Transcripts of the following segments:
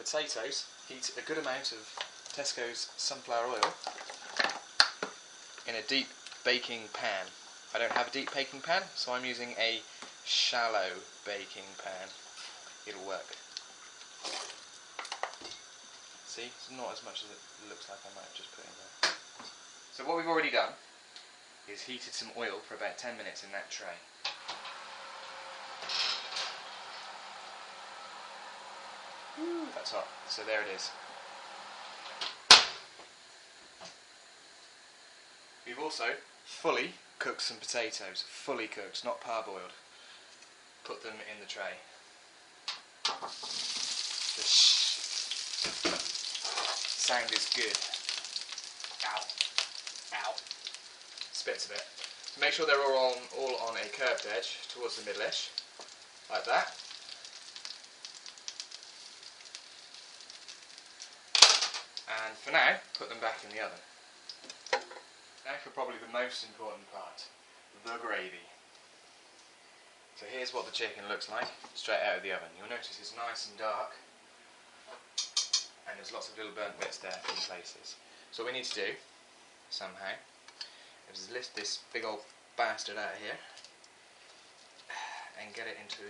potatoes, heat a good amount of Tesco's sunflower oil in a deep baking pan. I don't have a deep baking pan, so I'm using a shallow baking pan. It'll work. See, it's not as much as it looks like I might have just put in there. So what we've already done is heated some oil for about 10 minutes in that tray. Ooh, that's hot. So there it is. We've also fully cooked some potatoes. Fully cooked, not parboiled. Put them in the tray. The sound is good. Ow. Ow. Spits a bit. So make sure they're all on a curved edge towards the middle-ish. Like that. And for now, put them back in the oven. Now for probably the most important part, the gravy. So here's what the chicken looks like, straight out of the oven. You'll notice it's nice and dark, and there's lots of little burnt bits there in places. So what we need to do, somehow, is lift this big old bastard out of here, and get it into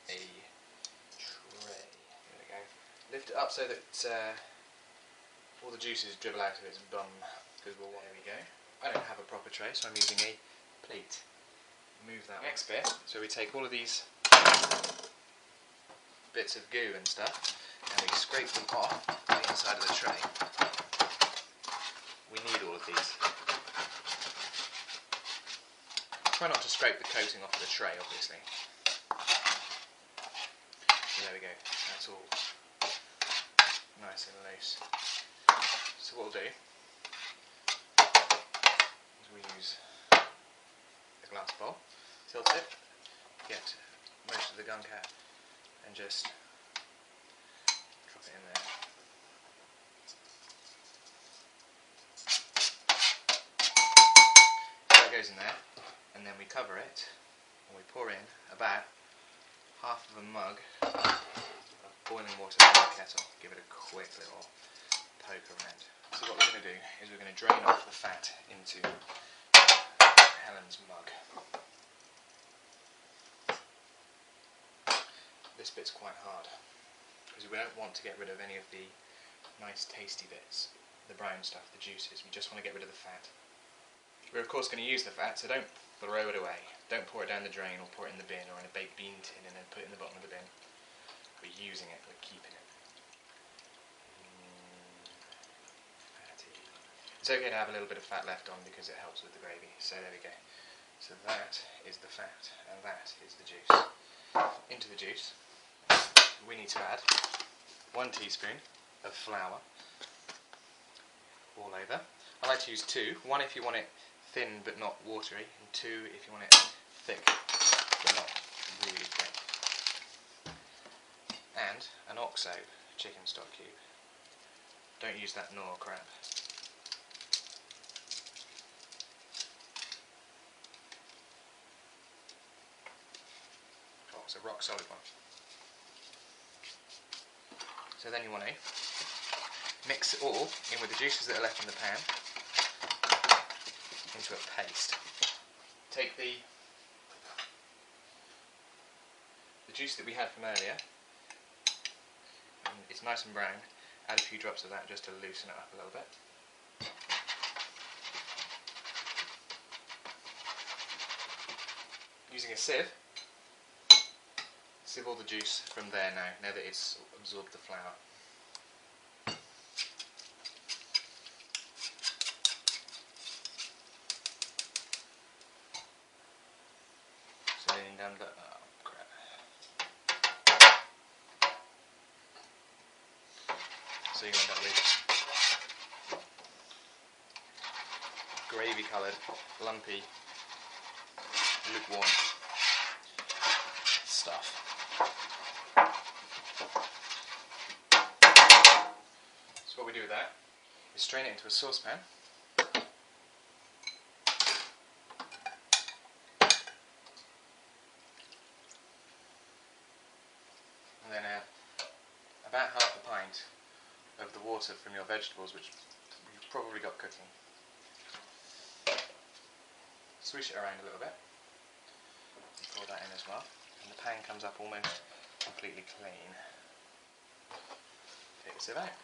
a tray. There we go. Lift it up so that all the juices dribble out of its bum. There we go. I don't have a proper tray, so I'm using a plate. Move that next bit. So we take all of these bits of goo and stuff, and we scrape them off the inside of the tray. We need all of these. Try not to scrape the coating off of the tray, obviously. So there we go. That's all nice and loose. So what we'll do is we use a glass bowl, tilt it, get most of the gunk out, and just drop it in there. So that goes in there, and then we cover it, and we pour in about half of a mug of boiling water in the kettle. Give it a quick little poke around. So what we're going to do is we're going to drain off the fat into Helen's mug. This bit's quite hard because we don't want to get rid of any of the nice tasty bits, the brown stuff, the juices. We just want to get rid of the fat. We're of course going to use the fat, so don't throw it away. Don't pour it down the drain or pour it in the bin or in a baked bean tin and then put it in the bottom of the bin. We're using it, we're keeping it. It's okay to have a little bit of fat left on because it helps with the gravy. So there we go. So that is the fat and that is the juice. Into the juice we need to add 1 teaspoon of flour all over. I like to use 2. 1 if you want it thin but not watery, and 2 if you want it thick but not really thick. And an oxo chicken stock cube. Don't use that Knorr crap. It's a rock solid one. So then you want to mix it all in with the juices that are left in the pan into a paste. Take the juice that we had from earlier, and it's nice and brown, add a few drops of that just to loosen it up a little bit. Using a sieve, sieve all the juice from there now that it's absorbed the flour. So then down the, oh crap. So you end up with gravy coloured, lumpy, lukewarm stuff. So what we do with that is strain it into a saucepan. And then add about half a pint of the water from your vegetables, which you've probably got cooking. Swish it around a little bit and pour that in as well, and the pan comes up almost completely clean. Take a sieve out.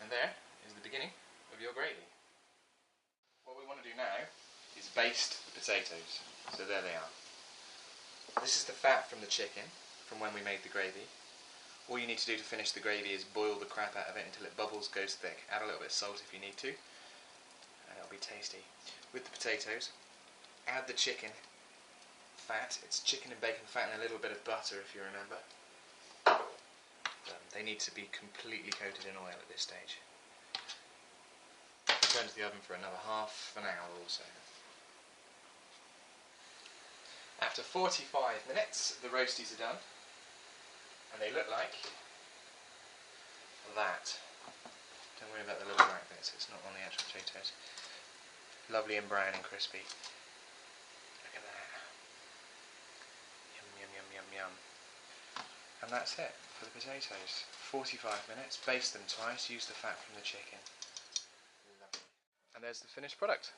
And there is the beginning of your gravy. What we want to do now is baste the potatoes. So there they are. This is the fat from the chicken from when we made the gravy. All you need to do to finish the gravy is boil the crap out of it until it bubbles, goes thick. Add a little bit of salt if you need to, and it'll be tasty. With the potatoes, add the chicken fat. It's chicken and bacon fat and a little bit of butter, if you remember. They need to be completely coated in oil at this stage. Turn to the oven for another half an hour or so. After 45 minutes, the roasties are done, and they look like that. Don't worry about the little black bits, it's not on the actual potatoes. Lovely and brown and crispy. Look at that. Yum, yum, yum, yum, yum. And that's it for the potatoes. 45 minutes, baste them twice, use the fat from the chicken. Lovely. And there's the finished product.